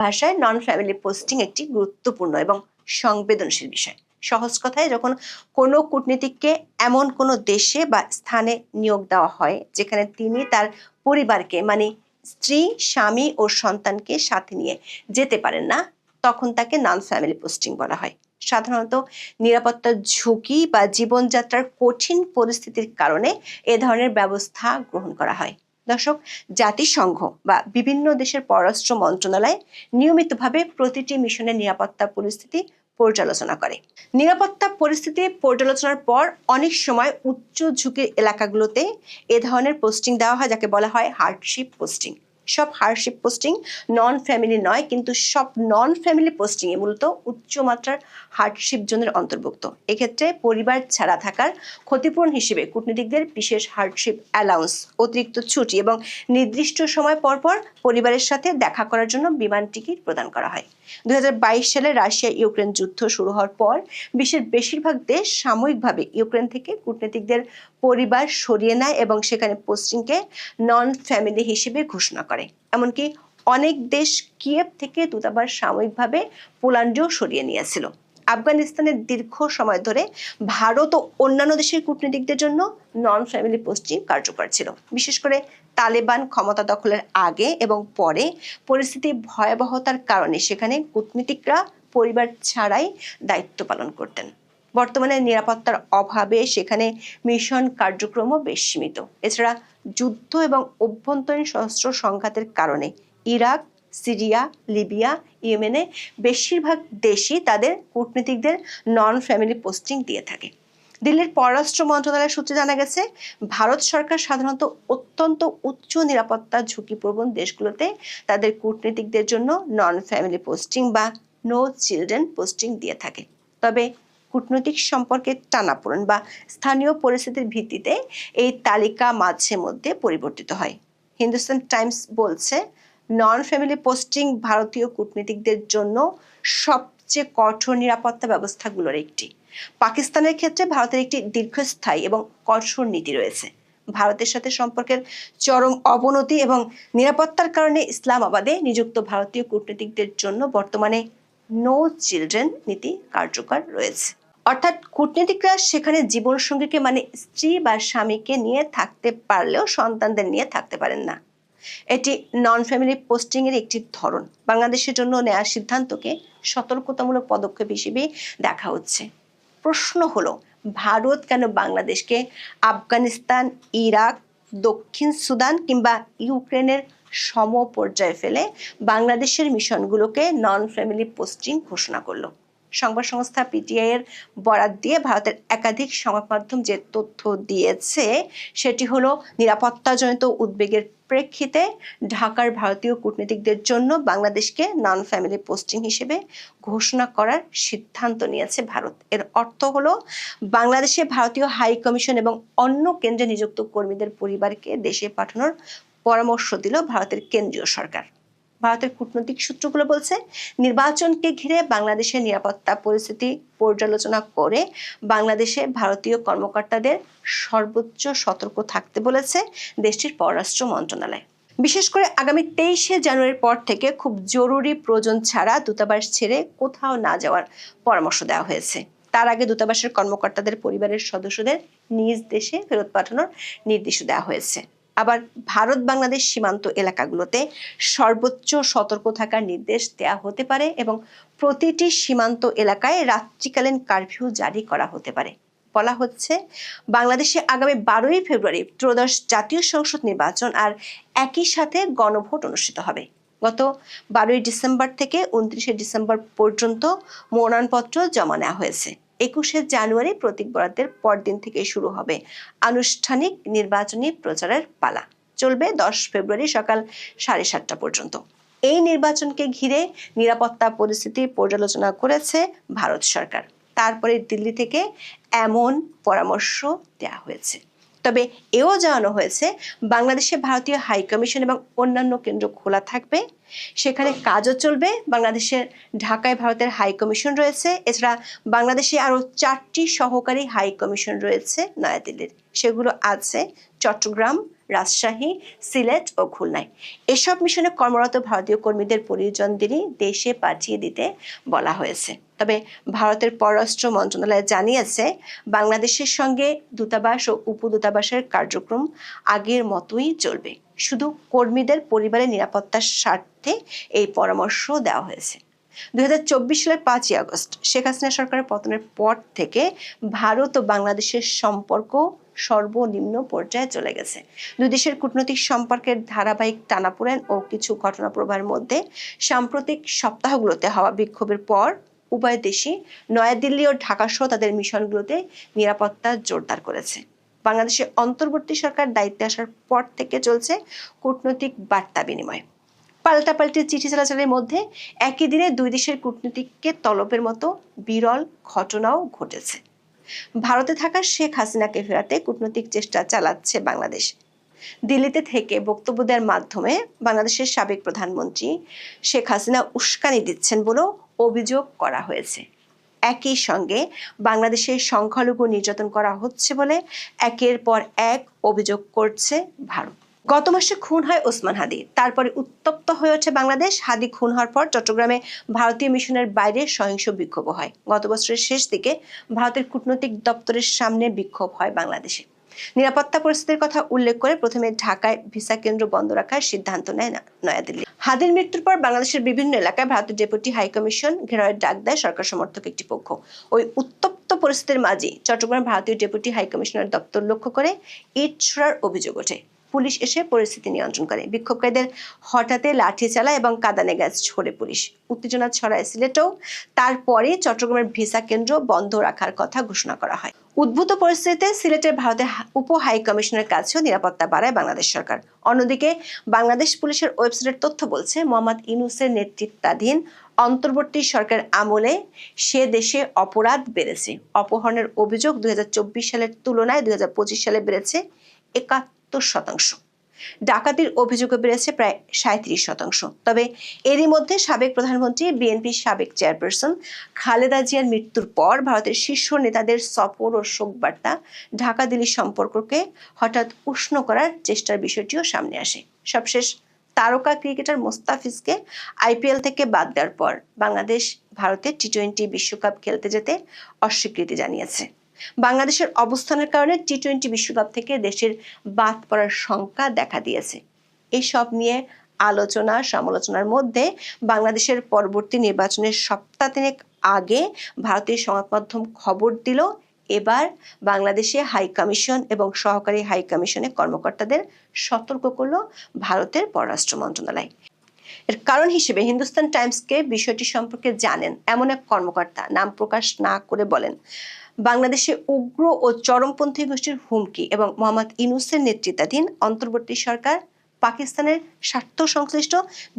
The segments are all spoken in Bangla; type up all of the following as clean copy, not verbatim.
ভাষায় নন ফ্যামিলি পোস্টিং একটি গুরুত্বপূর্ণ এবং সংবেদনশীল বিষয়। সহজ কথায়, যখন কোনো কূটনীতিককে এমন কোনো দেশে বা স্থানে নিয়োগ দেওয়া হয় যেখানে তিনি তার পরিবারকে মানে স্ত্রী, স্বামী ও সন্তানকে সাথে নিয়ে যেতে পারেন না, তখন তাকে নন ফ্যামিলি পোস্টিং বলা হয়। সাধারণত নিরাপত্তার ঝুঁকি বা জীবনযাত্রার কঠিন পরিস্থিতির কারণে এ ধরনের ব্যবস্থা গ্রহণ করা হয়। দর্শক, জাতিসংঘ বা বিভিন্ন দেশের পররাষ্ট্র মন্ত্রণালয় নিয়মিতভাবে প্রতিটি মিশনের নিরাপত্তা পরিস্থিতি পর্যালোচনা করে। নিরাপত্তা পরিস্থিতি পর্যালোচনার পর অনেক সময় উচ্চ ঝুঁকির এলাকাগুলোতে এ ধরনের পোস্টিং দেওয়া হয়, যাকে বলা হয় হার্ডশিপ পোস্টিং। সব হার্ডশিপ পোস্টিং নন ফ্যামিলি নয়, কিন্তু সব নন ফ্যামিলি পোস্টিং এ মূলত উচ্চমাত্রার হার্ডশিপ জোনের অন্তর্ভুক্ত। এক্ষেত্রে পরিবার ছাড়া থাকার ক্ষতিপূরণ হিসেবে কূটনীতিকদের বিশেষ হার্ডশিপ অ্যালাউন্স, অতিরিক্ত ছুটি এবং নির্দিষ্ট সময় পরপর পরিবারের সাথে দেখা করার জন্য বিমান টিকিট প্রদান করা হয়। 2022 সালে রাশিয়া ইউক্রেন যুদ্ধ শুরু হওয়ার পর বিশ্বের বেশিরভাগ দেশ সাময়িকভাবে ইউক্রেন থেকে কূটনীতিকদের পরিবার সরিয়ে নেয় এবং সেখানে পোস্টিংকে নন ফ্যামিলি হিসেবে ঘোষণা করে। এমনকি অনেক দেশ কিয়েভ থেকে দূতাবাস সাময়িকভাবে পোল্যান্ডেও সরিয়ে নিয়েছিল। আফগানিস্তানের দীর্ঘ সময় ধরে ভারত ও অন্যান্য দেশের কূটনীতিকদের জন্য নন ফ্যামিলি পোস্টিং কার্যকর ছিল। বিশেষ করে তালেবান ক্ষমতা দখলের আগে এবং পরে পরিস্থিতি ভয়াবহতার কারণে সেখানে কূটনীতিকরা পরিবার ছাড়াই দায়িত্ব পালন করতেন। বর্তমানে নিরাপত্তার অভাবে সেখানে মিশন কার্যক্রমও বেশ সীমিত। এছাড়া যুদ্ধ এবং অভ্যন্তরীণ সশস্ত্র সংঘাতের কারণে ইরাক, সিরিয়া, লিবিয়া, ইয়েমেনে বেশিরভাগ দেশই তাদের কূটনীতিকদের নন ফ্যামিলি পোস্টিং দিয়ে থাকে। দিল্লির পররাষ্ট্র মন্ত্রণালয়ের সূত্রে জানা গেছে, ভারত সরকার সাধারণত অত্যন্ত উচ্চ নিরাপত্তা ঝুঁকিপ্রবণ দেশগুলোতে তাদের কূটনীতিকদের জন্য নন ফ্যামিলি পোস্টিং বা নো চিলড্রেন পোস্টিং দিয়ে থাকে। তবে কূটনৈতিক সম্পর্কের টানাপোড়েন বা স্থানীয় পরিস্থিতির ভিত্তিতে এই তালিকা মাঝে মধ্যে পরিবর্তিত হয়। হিন্দুস্তান টাইমস বলছে, নন ফ্যামিলি পোস্টিং ভারতীয় কূটনীতিকদের জন্য সবচেয়ে কঠোর নিরাপত্তা ব্যবস্থাগুলোর একটি। পাকিস্তানের ক্ষেত্রে ভারতের একটি দীর্ঘস্থায়ী এবং কঠোর নীতি রয়েছে। ভারতের সাথে সম্পর্কের চরম অবনতি এবং নিরাপত্তার কারণে ইসলামাবাদে নিযুক্ত ভারতীয় কূটনীতিকদের জন্য বর্তমানে নো চিলড্রেন নীতি কার্যকর রয়েছে। অর্থাৎ কূটনীতিকরা সেখানে জীবনসঙ্গীকে মানে স্ত্রী বা স্বামীকে নিয়ে থাকতে পারলেও সন্তানদের নিয়ে থাকতে পারেন না। এটি নন ফ্যামিলি পোস্টিং এর একটি ধরন। বাংলাদেশের জন্য নেওয়া সিদ্ধান্তকে সতর্কতামূলক পদক্ষেপ হিসেবে দেখা হচ্ছে। প্রশ্ন হলো, ভারত কেন বাংলাদেশকে আফগানিস্তান, ইরাক, দক্ষিণ সুদান কিংবা ইউক্রেনের সমপর্যায়ে ফেলে বাংলাদেশের মিশনগুলোকে নন ফ্যামিলি পোস্টিং ঘোষণা করলো? সংবাদ সংস্থা পিটিআই এর বরাত দিয়ে ভারতের একাধিক সংবাদ মাধ্যম যে তথ্য দিয়েছে সেটি হলো, নিরাপত্তাজনিত উদ্বেগের প্রেক্ষিতে ঢাকার ভারতীয় কূটনীতিকদের জন্য বাংলাদেশকে নন ফ্যামিলি পোস্টিং হিসেবে ঘোষণা করার সিদ্ধান্ত নিয়েছে ভারত। এর অর্থ হলো, বাংলাদেশে ভারতীয় হাই কমিশন এবং অন্য কেন্দ্রে নিযুক্ত কর্মীদের পরিবারকে দেশে পাঠানোর পরামর্শ দিল ভারতের কেন্দ্রীয় সরকার। ভারতের কূটনৈতিক সূত্রগুলো বলছে, নির্বাচনকে ঘিরে বাংলাদেশের নিরাপত্তা পরিস্থিতি পর্যালোচনা করে বাংলাদেশে ভারতীয় কর্মকর্তাদের সর্বোচ্চ সতর্ক থাকতে বলেছে দেশটির পররাষ্ট্র মন্ত্রণালয়। বিশেষ করে আগামী 23শে জানুয়ারির পর থেকে খুব জরুরি প্রয়োজন ছাড়া দূতাবাস ছেড়ে কোথাও না যাওয়ার পরামর্শ দেওয়া হয়েছে। তার আগে দূতাবাসের কর্মকর্তাদের পরিবারের সদস্যদের নিজ দেশে ফেরত পাঠানোর নির্দেশ দেওয়া হয়েছে। আবার ভারত বাংলাদেশ সীমান্ত এলাকাগুলোতে সর্বোচ্চ সতর্ক থাকার নির্দেশ দেওয়া হতে পারে এবং প্রতিটি সীমান্ত এলাকায় রাত্রিকালীন কারফিউ জারি করা হতে পারে। বলা হচ্ছে, বাংলাদেশে আগামী 12ই ফেব্রুয়ারি ত্রয়োদশ জাতীয় সংসদ নির্বাচন আর একই সাথে গণভোট অনুষ্ঠিত হবে। গত 12ই ডিসেম্বর থেকে 29শে ডিসেম্বর পর্যন্ত মনোনয়নপত্র জমা নেওয়া হয়েছে। 21শে জানুয়ারি প্রতীক বরাদ্দের পরদিন থেকে শুরু হবে আনুষ্ঠানিক নির্বাচনী প্রচারের পালা। চলবে 10 ফেব্রুয়ারি সকাল 7:30টা পর্যন্ত। এই নির্বাচনকে ঘিরে নিরাপত্তা পরিস্থিতি পর্যালোচনা করেছে ভারত সরকার। তারপরে দিল্লি থেকে এমন পরামর্শ দেওয়া হয়েছে। তবে এও জানানো হয়েছে, বাংলাদেশে ভারতীয় হাই কমিশন এবং অন্যান্য কেন্দ্র খোলা থাকবে, সেখানে কাজও চলবে। বাংলাদেশের ঢাকায় ভারতের হাই কমিশন রয়েছে। এছাড়া বাংলাদেশে আরো 4টি সহকারী হাই কমিশন রয়েছে নয়াদিল্লির। সেগুলো আছে চট্টগ্রাম, রাজশাহী, সিলেট ও খুলনায়। এসব মিশনে কর্মরত ভারতীয় কর্মীদের পরিজনদেরই দেশে পাঠিয়ে দিতে বলা হয়েছে। তবে ভারতের পররাষ্ট্র মন্ত্রণালয় জানিয়েছে, বাংলাদেশের সঙ্গে দূতাবাস ও উপদূতাবাসের কার্যক্রম আগের মতোই চলবে। শুধু কর্মীদের পরিবারের নিরাপত্তার স্বার্থে এই পরামর্শ দেওয়া হয়েছে। 2024 সালের 5ই আগস্ট শেখ হাসিনা সরকারের পতনের পর থেকে ভারত ও বাংলাদেশের সম্পর্ক সর্বনিম্ন পর্যায়ে চলে গেছে। দুই দেশের কূটনৈতিক সম্পর্কের ধারাবাহিক টানাপোড়েন ও কিছু ঘটনা প্রবাহের মধ্যে সাম্প্রতিক সপ্তাহগুলোতে হওয়া বিক্ষোভের পর উভয় দেশই নয়াদিল্লি ও ঢাকা সহ তাদের মিশনগুলোতে নিরাপত্তা জোরদার করেছে। বাংলাদেশের অন্তর্বর্তী সরকার দায়িত্বে আসার পর থেকে চলছে কূটনৈতিক বার্তা বিনিময়। পাল্টাপাল্টি চিঠি চালাচালের মধ্যে একই দিনে দুই দেশের কূটনীতিককে তলবের মতো বিরল ঘটনাও ঘটেছে। ভারতে থাকা শেখ হাসিনাকে ফেরাতে কূটনৈতিক চেষ্টা চালাচ্ছে বাংলাদেশ। দিল্লিতে থেকে বক্তব্য দেওয়ার মাধ্যমে বাংলাদেশের সাবেক প্রধানমন্ত্রী শেখ হাসিনা উস্কানি দিচ্ছেন বলেও অভিযোগ করা হয়েছে। একই সঙ্গে বাংলাদেশে সংখ্যালঘু নির্যাতন করা হচ্ছে বলে একের পর এক অভিযোগ করছে ভারত। গত মাসে খুন হয় ওসমান হাদি, তারপরে উত্তপ্ত হয়ে ওঠে বাংলাদেশ। হাদি খুন হওয়ার পর চট্টগ্রামে ভারতীয় মিশনের বাইরে সহিংস বিক্ষোভ হয়। গত বছরের শেষ দিকে ভারতের কূটনৈতিক দপ্তরের সামনে বিক্ষোভ হয় বাংলাদেশে। নিরাপত্তা পরিস্থিতির কথা উল্লেখ করে প্রথমে ঢাকায় ভিসা কেন্দ্র বন্ধ রাখার সিদ্ধান্ত নেয় নয়াদিল্লি। হাদির মৃত্যুর পর বাংলাদেশের বিভিন্ন এলাকায় ভারতের ডেপুটি হাইকমিশন ঘেরাওয়ের ডাক দেয় সরকার সমর্থক একটি পক্ষ। ওই উত্তপ্ত পরিস্থিতির মাঝে চট্টগ্রাম ভারতীয় ডেপুটি হাইকমিশনের দপ্তর লক্ষ্য করে ইট ছোড়ার অভিযোগ ওঠে। পুলিশ এসে পরিস্থিতি নিয়ন্ত্রণ করে। বিক্ষোভকারীদের হঠাৎ লাঠি চালায় এবং কাঁদানে গ্যাস ছোড়ে পুলিশ। উত্তেজনা ছড়ায় সিলেটেও। তারপরে চট্টগ্রামের ভিসা কেন্দ্র বন্ধ রাখার কথা ঘোষণা করা হয়। উদ্ভূত পরিস্থিতিতে সিলেটের ভারতের উপ হাই কমিশনের কাছেও নিরাপত্তা বাড়ায় বাংলাদেশ সরকার। অন্যদিকে বাংলাদেশ পুলিশের ওয়েবসাইটের তথ্য বলছে, মোহাম্মদ ইউনূসের নেতৃত্বাধীন অন্তর্বর্তী সরকার আমলে সে দেশে অপরাধ বেড়েছে। অপহরণের অভিযোগ 2024 সালের তুলনায় 2025 সালে বেড়েছে 71%। ডাকাতির অভিযোগও বেড়েছে প্রায় 37%। তবে এরই মধ্যে সাবেক প্রধানমন্ত্রী বিএনপির সাবেক চেয়ারপারসন খালেদা জিয়ার মৃত্যুর পর ভারতের শীর্ষ নেতাদের সফর ও শোক বার্তা ঢাকা দিল্লি সম্পর্ককে হঠাৎ উষ্ণ করার চেষ্টার বিষয়টিও সামনে আসে। সবশেষ তারকা ক্রিকেটার মোস্তাফিজকে আইপিএল থেকে বাদ দেওয়ার পর বাংলাদেশ ভারতে টি-20 বিশ্বকাপ খেলতে যেতে অস্বীকৃতি জানিয়েছে। বাংলাদেশের অবস্থানের কারণে টি-20 বিশ্বকাপ থেকে দেশের বাদ পড়ার শঙ্কা দেখা দিয়েছে। এসব নিয়ে আলোচনা সমালোচনার মধ্যে বাংলাদেশের পরবর্তী নির্বাচনের সপ্তাহ তিনেক আগে ভারতীয় সংবাদ মাধ্যম খবর দিল, এবার বাংলাদেশে হাই কমিশন এবং সহকারী হাই কমিশনের কর্মকর্তাদের সতর্ক করল ভারতের পররাষ্ট্র মন্ত্রণালয়। এর কারণ হিসেবে হিন্দুস্তান টাইমসকে বিষয়টি সম্পর্কে জানেন এমন এক কর্মকর্তা নাম প্রকাশ না করে বলেন, বাংলাদেশে উগ্র ও চরমপন্থী গোষ্ঠীর হুমকি এবং মোহাম্মদ ইউনূসের নেতৃত্বাধীন অন্তর্বর্তী সরকার পাকিস্তানের স্বার্থ সংশ্লিষ্ট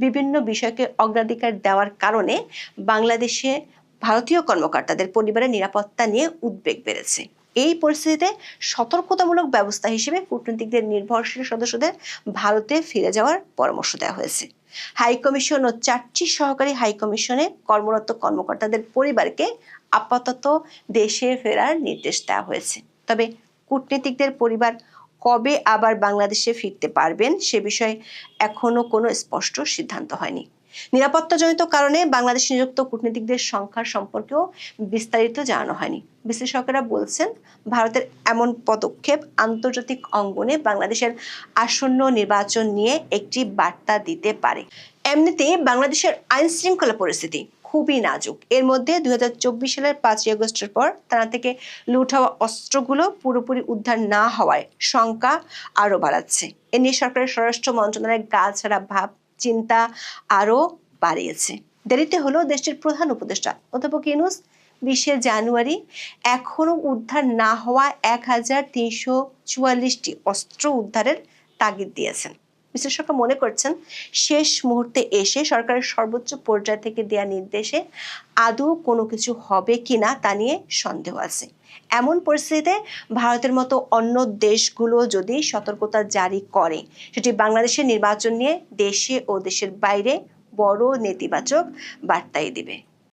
বিভিন্ন বিষয়কে অগ্রাধিকার দেওয়ার কারণে বাংলাদেশে ভারতীয় কর্মকর্তাদের পরিবারের নিরাপত্তা নিয়ে উদ্বেগ বেড়েছে। এই পরিস্থিতিতে সতর্কতামূলক ব্যবস্থা হিসেবে কূটনীতিকদের নির্ভরশীল সদস্যদের ভারতে ফিরে যাওয়ার পরামর্শ দেওয়া হয়েছে। হাইকমিশন ও 4টি সহকারী হাইকমিশনে কর্মরত কর্মকর্তাদের পরিবারকে আপাতত দেশে ফেরার নির্দেশ দেওয়া হয়েছে। তবে কূটনীতিকদের পরিবার কবে আবার বাংলাদেশে ফিরতে পারবেন সে বিষয়ে এখনো কোনো স্পষ্ট সিদ্ধান্ত হয়নি। নিরাপত্তাজনিত কারণে বাংলাদেশে নিযুক্ত কূটনীতিকদের সংখ্যা সম্পর্কেও বিস্তারিত জানানো হয়নি। বিশ্লেষকেরা বলছেন, ভারতের এমন পদক্ষেপ আন্তর্জাতিক অঙ্গনে বাংলাদেশের আসন্ন নির্বাচন নিয়ে একটি বার্তা দিতে পারে। এমনিতেই বাংলাদেশের আইন শৃঙ্খলা পরিস্থিতি খুবই নাজুক। এর মধ্যে 2024 সালের 5ই আগস্টের পর থানা থেকে লুট হওয়া অস্ত্রগুলো পুরোপুরি উদ্ধার না হওয়ায় শঙ্কা আরো বাড়াচ্ছে। এ নিয়ে সরকারের স্বরাষ্ট্র মন্ত্রণালয়ের গা ছাড়া ভাব চিন্তা আরো বাড়িয়েছে। দেরিতে হলো দেশটির প্রধান উপদেষ্টা অধ্যাপক ইউনূস 20 জানুয়ারি এখনো উদ্ধার না হওয়া 1344টি অস্ত্র উদ্ধারের তাগিদ দিয়েছেন। বিশ্লেষকরা মনে করছেন, শেষ মুহূর্তে এসে সরকারের সর্বোচ্চ পর্যায় থেকে দেয়া নির্দেশে আদৌ কোনো কিছু হবে কিনা তা নিয়ে সন্দেহ আছে। এমন পরিস্থিতিতে ভারতের মতো অন্য দেশগুলো যদি সতর্কতা জারি করে, সেটি বাংলাদেশের নির্বাচন নিয়ে দেশে ও দেশের বাইরে বড় নেতিবাচক বার্তাই দিবে।